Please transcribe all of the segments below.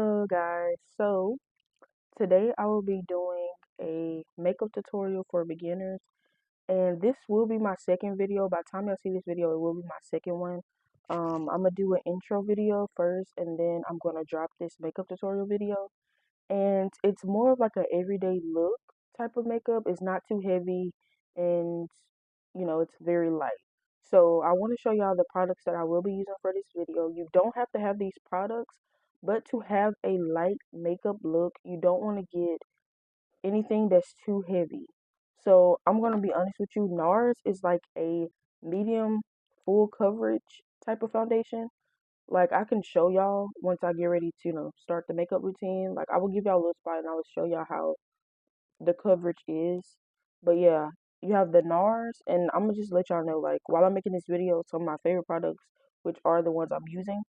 Hello guys, so today I will be doing a makeup tutorial for beginners, and this will be my second video. By the time y'all see this video, it will be my second one. I'm gonna do an intro video first, and then I'm gonna drop this makeup tutorial video, and it's more of like an everyday look type of makeup. It's not too heavy, and it's very light. So I want to show y'all the products that I will be using for this video. You don't have to have these products, but to have a light makeup look, you don't want to get anything that's too heavy. So I'm gonna be honest with you, NARS is like a medium full coverage type of foundation. Like I can show y'all once I get ready to, start the makeup routine. Like I will give y'all a little spot and I will show y'all how the coverage is. But yeah, you have the NARS, and I'm gonna just let y'all know, like, while I'm making this video, some of my favorite products, which are the ones I'm using.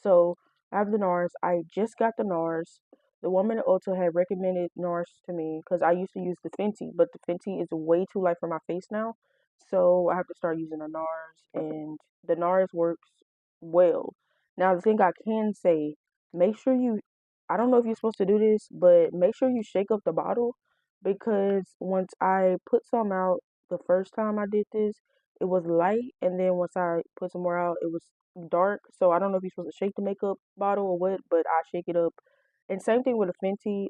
So I have the NARS. I just got the NARS. The woman at Ulta had recommended NARS to me because I used to use the Fenty, but the Fenty is way too light for my face now. So I have to start using the NARS, and the NARS works well. Now, the thing I can say, make sure I don't know if you're supposed to do this, but make sure you shake up the bottle because once I put some out the first time I did this, it was light, and then once I put some more out, it was dark. So I don't know if you're supposed to shake the makeup bottle or what, but I shake it up. And same thing with a Fenty.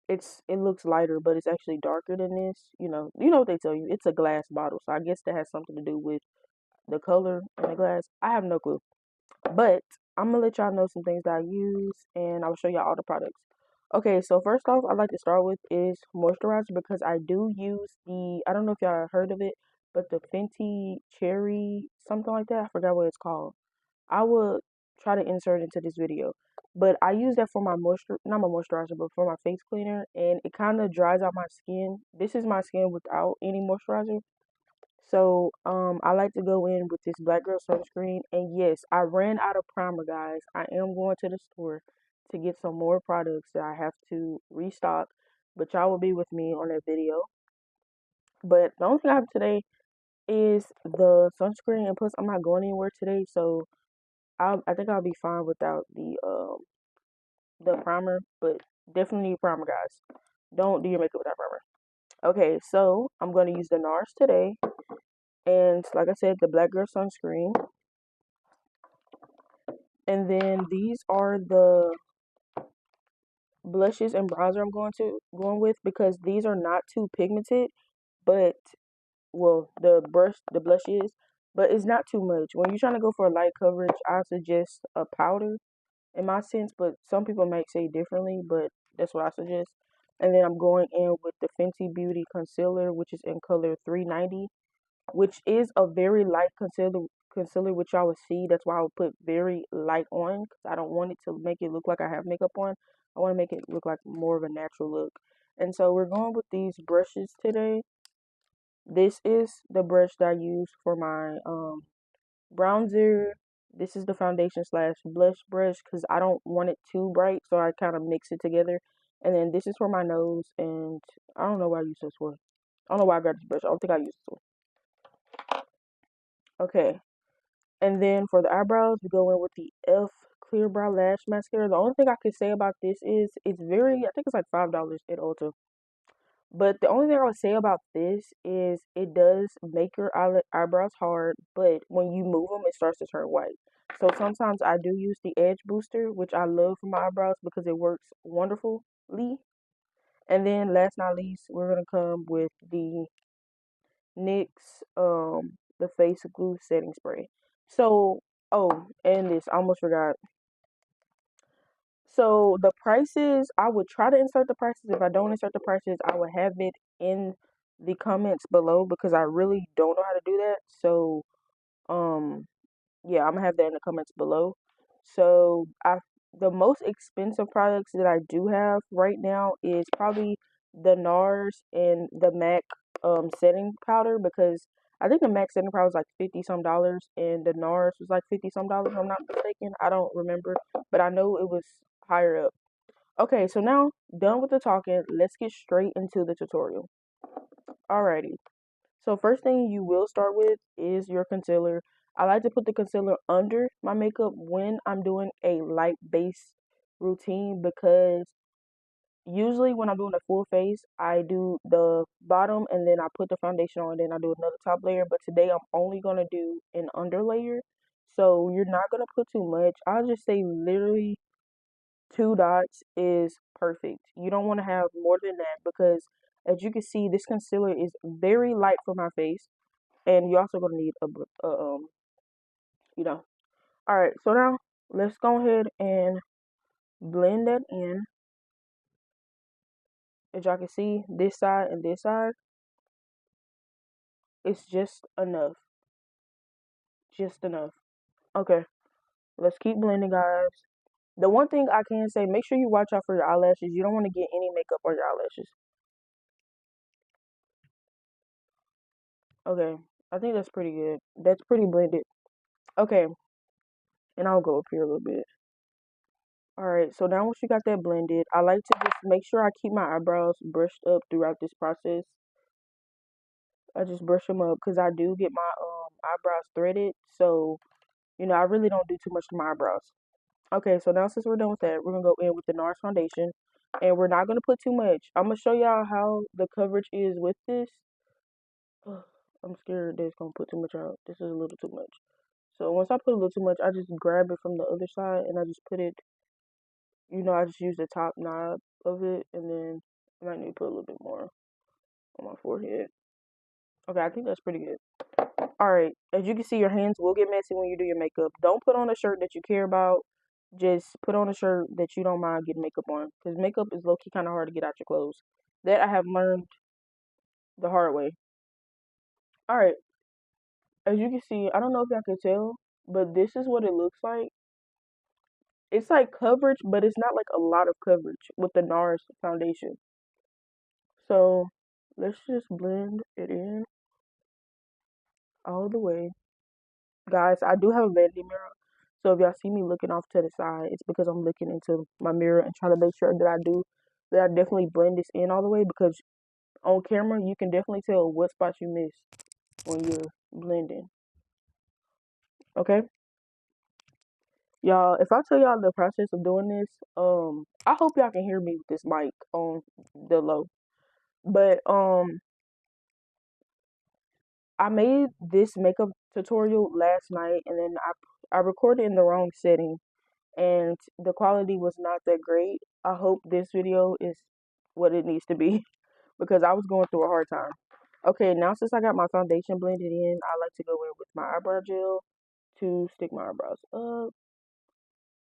It looks lighter, but it's actually darker than this. You know what they tell you. It's a glass bottle, so I guess that has something to do with the color in the glass. I have no clue, but I'm gonna let y'all know some things that I use, and I'll show y'all all the products. Okay, so first off, I'd like to start with is moisturizer because I do use I don't know if y'all heard of it, but the Fenty Cherry, something like that. I forgot what it's called. I will try to insert into this video. But I use that for my not my moisturizer, but for my face cleaner, and it kind of dries out my skin. This is my skin without any moisturizer. So, I like to go in with this Black Girl sunscreen, and yes, I ran out of primer, guys. I am going to the store to get some more products that I have to restock, but y'all will be with me on that video. But the only thing I have today is the sunscreen, and plus I'm not going anywhere today, so I think I'll be fine without the primer, but definitely need primer, guys. Don't do your makeup without primer. Okay, so I'm gonna use the NARS today, and like I said, the Black Girl sunscreen, and then these are the blushes and bronzer I'm going with because these are not too pigmented, but well, the blush is, but it's not too much. When you're trying to go for a light coverage, I suggest a powder in my sense, but some people might say differently, but that's what I suggest. And then I'm going in with the Fenty Beauty concealer, which is in color 390, which is a very light concealer, which y'all will see. That's why I would put very light on, because I don't want it to make it look like I have makeup on. I want to make it look like more of a natural look. And so we're going with these brushes today. This is the brush that I use for my bronzer. This is the foundation slash blush brush because I don't want it too bright, so I kind of mix it together. And then this is for my nose, and I don't know why I use this one. I don't know why I got this brush. I don't think I used this one. Okay, and then for the eyebrows, we go in with the e.l.f. Clear Brow Lash Mascara. The only thing I can say about this is I think it's like $5 at Ulta. But the only thing I would say about this is it does make your eyebrows hard, but when you move them, it starts to turn white. So sometimes I do use the Edge Booster, which I love for my eyebrows because it works wonderfully. And then last but not least, we're gonna come with the NYX the face glue setting spray. So and this I almost forgot. So the prices, I would try to insert the prices. If I don't insert the prices, I will have it in the comments below because I really don't know how to do that. So, um, yeah, I'm gonna have that in the comments below. So, the most expensive products that I do have right now is probably the NARS and the MAC setting powder because I think the MAC setting powder was like 50 some dollars and the NARS was like 50 some dollars if I'm not mistaken. I don't remember, but I know it was higher up. Okay, so now done with the talking, let's get straight into the tutorial. Alrighty. So first thing you will start with is your concealer. I like to put the concealer under my makeup when I'm doing a light base routine, because usually when I'm doing a full face, I do the bottom and then I put the foundation on and then I do another top layer. But today I'm only gonna do an under layer. So you're not gonna put too much. I'll just say literally 2 dots is perfect. You don't want to have more than that, because as you can see, this concealer is very light for my face, and you're also gonna need you know. All right, so now let's go ahead and blend that in. As y'all can see, this side and this side, it's just enough. Just enough. Okay, let's keep blending, guys. The one thing I can say, make sure you watch out for your eyelashes. You don't want to get any makeup on your eyelashes. Okay, I think that's pretty good. That's pretty blended. Okay, and I'll go up here a little bit. Alright, so now once you got that blended, I like to just make sure I keep my eyebrows brushed up throughout this process. I just brush them up because I do get my eyebrows threaded. So, I really don't do too much to my eyebrows. Okay, so now since we're done with that, we're going to go in with the NARS foundation. And we're not going to put too much. I'm going to show y'all how the coverage is with this. I'm scared that it's going to put too much out. This is a little too much. So once I put a little too much, I just grab it from the other side and I just put it, I just use the top knob of it, and then I might need to put a little bit more on my forehead. Okay, I think that's pretty good. Alright, as you can see, your hands will get messy when you do your makeup. Don't put on a shirt that you care about. Just put on a shirt that you don't mind getting makeup on, because makeup is low-key kind of hard to get out your clothes. That I have learned the hard way. Alright, as you can see, I don't know if y'all can tell, but this is what it looks like. It's like coverage, but it's not like a lot of coverage with the NARS foundation. So let's just blend it in all the way. Guys, I do have a vanity mirror. So if y'all see me looking off to the side, it's because I'm looking into my mirror and trying to make sure that I definitely blend this in all the way, because on camera you can definitely tell what spots you missed when you're blending. Okay? Y'all, if I tell y'all the process of doing this, I hope y'all can hear me with this mic on the low. But I made this makeup tutorial last night, and then I recorded in the wrong setting, and the quality was not that great. I hope this video is what it needs to be, because I was going through a hard time. Okay, now since I got my foundation blended in, I like to go in with my eyebrow gel to stick my eyebrows up.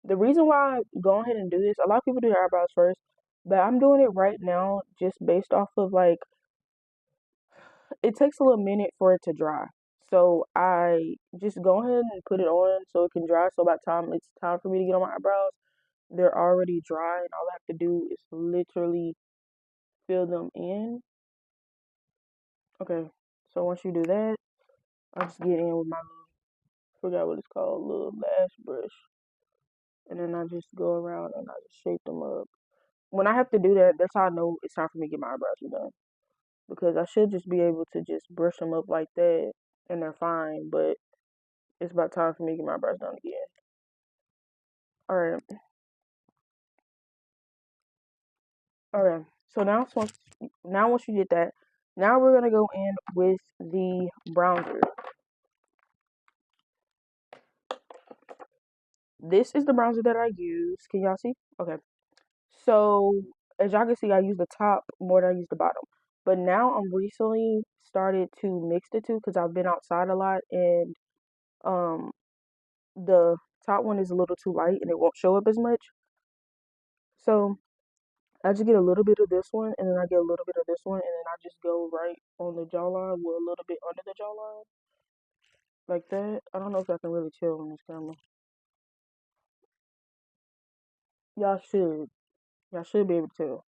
The reason why I go ahead and do this, a lot of people do their eyebrows first, but I'm doing it right now just based off of, like, it takes a little minute for it to dry. So I just go ahead and put it on so it can dry. So by the time it's time for me to get on my eyebrows, they're already dry, and all I have to do is literally fill them in. Okay, so once you do that, I just get in with my forgot what it's called, little lash brush. And then I just go around and I just shape them up. When I have to do that, that's how I know it's time for me to get my eyebrows done. Because I should just be able to just brush them up like that and they're fine, but it's about time for me to get my eyebrows done again. Alright. Alright. So once you get that, now we're gonna go in with the bronzer. This is the bronzer that I use. Can y'all see? Okay. So as y'all can see, I use the top more than I use the bottom. But now I'm recently started to mix the two because I've been outside a lot, and um the top one is a little too light and it won't show up as much. So I just get a little bit of this one, and then I get a little bit of this one, and then I just go right on the jawline with a little bit under the jawline. Like that. I don't know if I can really tell on this camera. Y'all should. Y'all should be able to tell.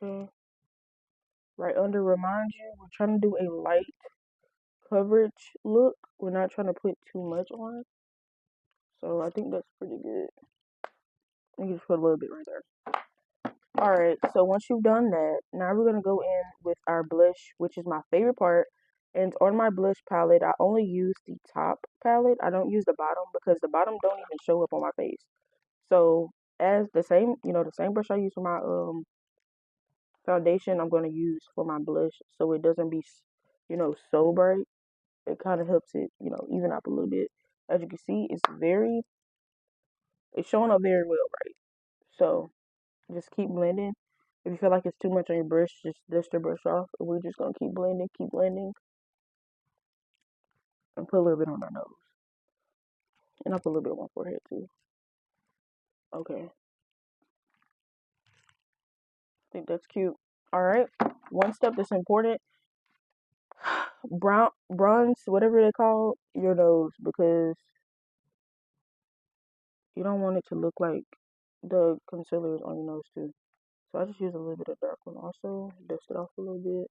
Okay. Right under, remind you, we're trying to do a light coverage look. We're not trying to put too much on. So I think that's pretty good. You can just put a little bit right there. Alright, so once you've done that, now we're going to go in with our blush, which is my favorite part. And on my blush palette, I only use the top palette. I don't use the bottom because the bottom don't even show up on my face. So as the same, the same brush I use for my foundation, I'm gonna use for my blush, so it doesn't be, so bright. It kind of helps it, even up a little bit. As you can see, it's showing up very well, right? So just keep blending. If you feel like it's too much on your brush, just dust your brush off. And we're just gonna keep blending, and put a little bit on our nose, and I'll put a little bit on my forehead too. Okay, I think that's cute. All right, one step that's important: bronze, whatever they call your nose, because you don't want it to look like the concealer is on your nose too. So I just use a little bit of dark one also, dust it off a little bit.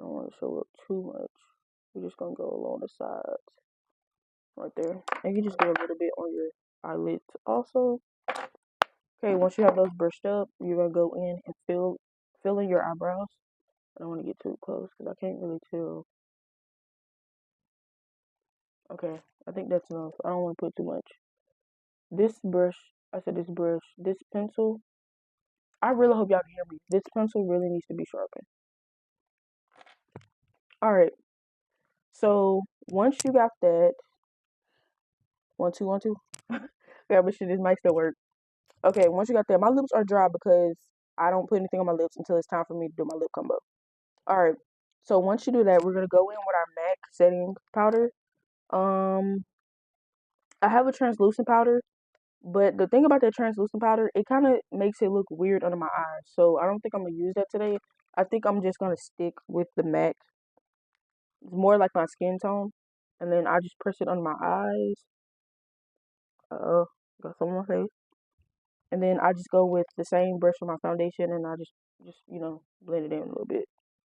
I don't want to show up too much. We're just gonna go along the sides, right there, and you just get a little bit on your eyelids also. Okay, once you have those brushed up, you're gonna go in and fill in your eyebrows. I don't want to get too close because I can't really tell. Okay, I think that's enough. I don't want to put too much. This brush, this pencil, I really hope y'all can hear me. This pencil really needs to be sharpened. Alright, so once you got that, 1, 2, 1, 2. Yeah, but shit, this mic still work. Okay, once you got that, my lips are dry because I don't put anything on my lips until it's time for me to do my lip combo. Alright, so once you do that, we're gonna go in with our MAC setting powder. I have a translucent powder, but the thing about that translucent powder, it kind of makes it look weird under my eyes. So I don't think I'm gonna use that today. I think I'm just gonna stick with the MAC. It's more like my skin tone. And then I just press it under my eyes. Got some on my face. And then I just go with the same brush for my foundation, and I just blend it in a little bit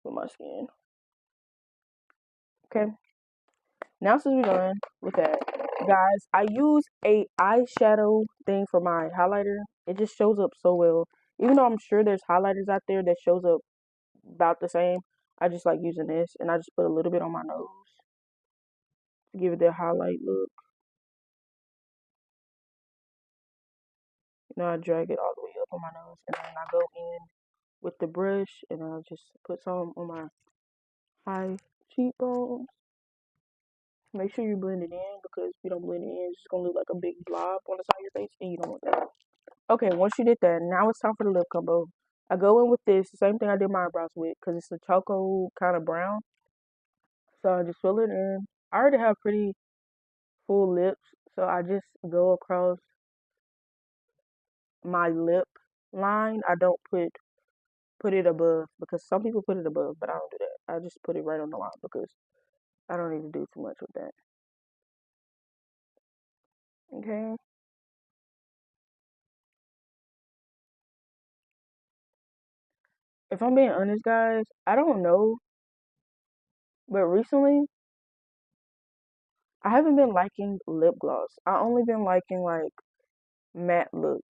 with my skin. Okay. Now since we're done with that, guys, I use a eyeshadow thing for my highlighter. It just shows up so well. Even though I'm sure there's highlighters out there that shows up about the same, I just like using this, and I just put a little bit on my nose to give it that highlight look. I drag it all the way up on my nose, and then I go in with the brush, and I'll just put some on my high cheekbones. Make sure you blend it in, because if you don't blend it in, it's just gonna look like a big blob on the side of your face, and you don't want that. Okay, once you did that, now it's time for the lip combo. I go in with this, the same thing I did my eyebrows with, because it's a choco kind of brown. So I just fill it in. I already have pretty full lips, so I just go across my lip line. I don't put it above, because some people put it above, but I don't do that. I just put it right on the line because I don't need to do too much with that. Okay. If I'm being honest, guys, I don't know, but recently I haven't been liking lip gloss. I only been liking like matte looks.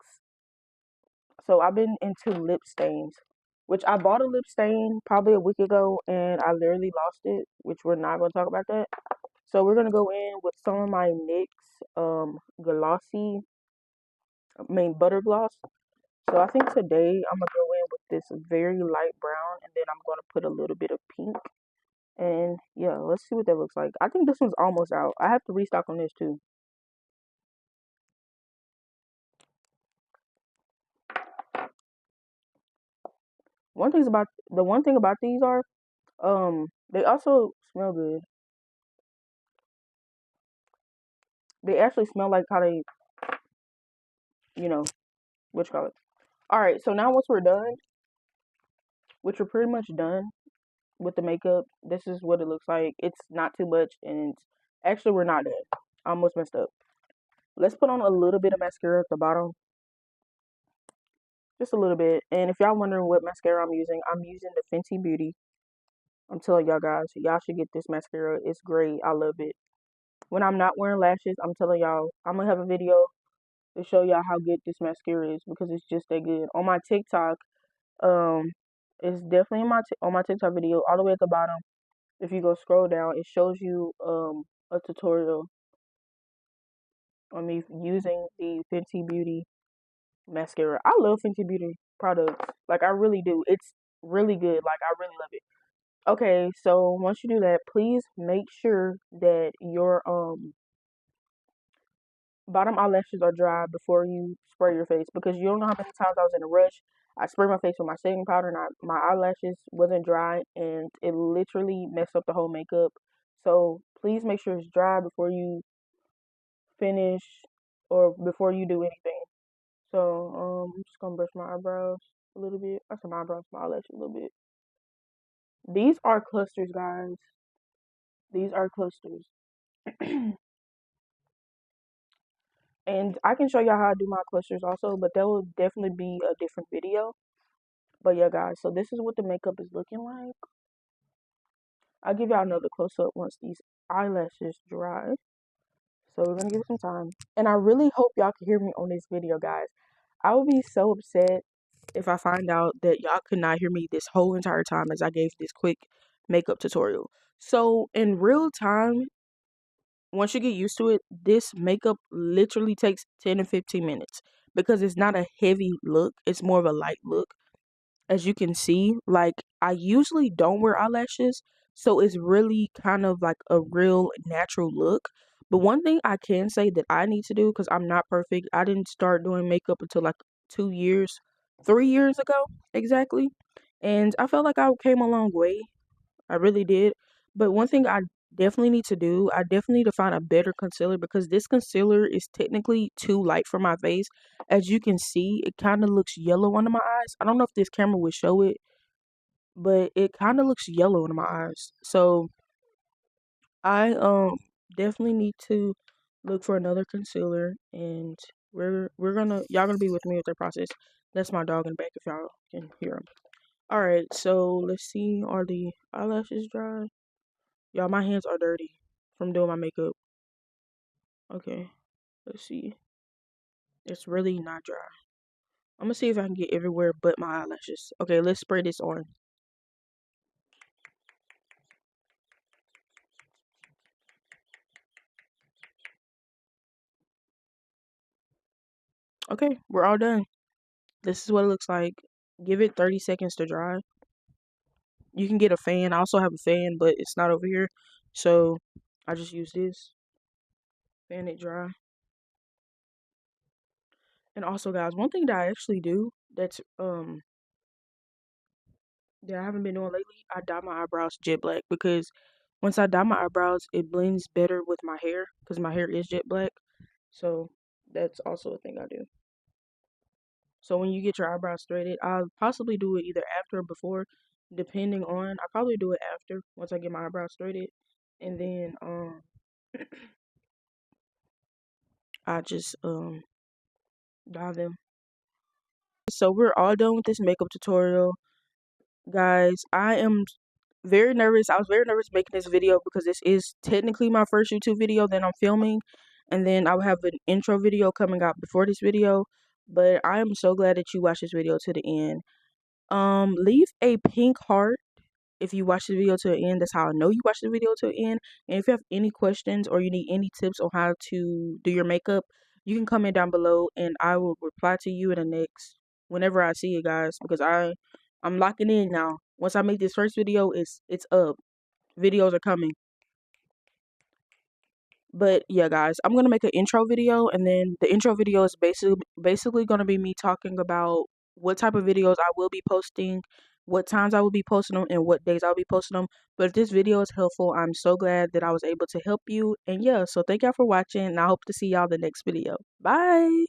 So I've been into lip stains, which I bought a lip stain probably a week ago and I literally lost it, which we're not going to talk about that. So we're going to go in with some of my NYX glossy, butter gloss. So I think today I'm going to go in with this very light brown, and then I'm going to put a little bit of pink. And yeah, let's see what that looks like. I think this one's almost out. I have to restock on this too. The one thing about these are they also smell good. They actually smell like how they, what you call it. All right, so now once we're done, which we're pretty much done with the makeup, this is what it looks like. It's not too much, and actually we're not done. I almost messed up. Let's put on a little bit of mascara at the bottom, just a little bit. And if y'all wondering what mascara I'm using the Fenty Beauty. I'm telling y'all guys, y'all should get this mascara. It's great. I love it. When I'm not wearing lashes, I'm telling y'all, I'm gonna have a video to show y'all how good this mascara is, because it's just that good. On my TikTok, um, it's definitely on my TikTok video, all the way at the bottom. if you go scroll down, it shows you a tutorial on me using the Fenty Beauty mascara. I love Fenty Beauty products. Like, I really do. It's really good. Like, I really love it. Okay, so once you do that, please make sure that your bottom eyelashes are dry before you spray your face, because you don't know how many times I was in a rush. I sprayed my face with my setting powder and my eyelashes wasn't dry, and it literally messed up the whole makeup. So please make sure it's dry before you finish or before you do anything. So I'm just gonna brush my eyebrows a little bit. I said my eyebrows, my eyelashes a little bit. These are clusters, guys. These are clusters. And I can show y'all how I do my clusters also, but that will definitely be a different video. But yeah, guys, so this is what the makeup is looking like. I'll give y'all another close up once these eyelashes dry. So we're gonna give it some time. And I really hope y'all can hear me on this video, guys. I would be so upset if I find out that y'all could not hear me this whole entire time as I gave this quick makeup tutorial. So in real time, once you get used to it, this makeup literally takes 10 to 15 minutes because it's not a heavy look. It's more of a light look. As you can see, like, I usually don't wear eyelashes, so it's really kind of like a real natural look. But one thing I can say that I need to do, because I'm not perfect, I didn't start doing makeup until like 2 years, 3 years ago exactly. And I felt like I came a long way. I really did. But one thing I definitely need to do, I definitely need to find a better concealer, because this concealer is technically too light for my face. As you can see, it kind of looks yellow under my eyes. I don't know if this camera would show it, but it kind of looks yellow under my eyes. So I definitely need to look for another concealer, and y'all gonna be with me with the process. That's my dog in the back if y'all can hear him. All right, so let's see, are the eyelashes dry? Y'all, my hands are dirty from doing my makeup. Okay, let's see. It's really not dry. I'm gonna see if I can get everywhere but my eyelashes. Okay, let's spray this on. Okay, we're all done. This is what it looks like. Give it 30 seconds to dry. You can get a fan. I also have a fan, but it's not over here. So I just use this. Fan it dry. And also, guys, one thing that I actually do that I haven't been doing lately, I dye my eyebrows jet black, because once I dye my eyebrows, it blends better with my hair, because my hair is jet black. So that's also a thing I do. So when you get your eyebrows threaded, I'll possibly do it either after or before, depending on. I probably do it after, once I get my eyebrows threaded, and then I just dye them. So we're all done with this makeup tutorial, guys. I am very nervous. I was very nervous making this video because this is technically my first YouTube video that I'm filming, and then I will have an intro video coming out before this video. But I am so glad that you watched this video to the end. Leave a pink heart if you watch the video to the end. That's how I know you watched the video to the end. And if you have any questions or you need any tips on how to do your makeup, you can comment down below and I will reply to you in the next whenever I see you guys, because I'm locking in now. Once I make this first video, it's up. Videos are coming. But yeah, guys, I'm gonna make an intro video, and then the intro video is basically gonna be me talking about what type of videos I will be posting, what times I will be posting them, and what days I'll be posting them. But if this video is helpful, I'm so glad that I was able to help you. And yeah, so thank y'all for watching, and I hope to see y'all in the next video. Bye.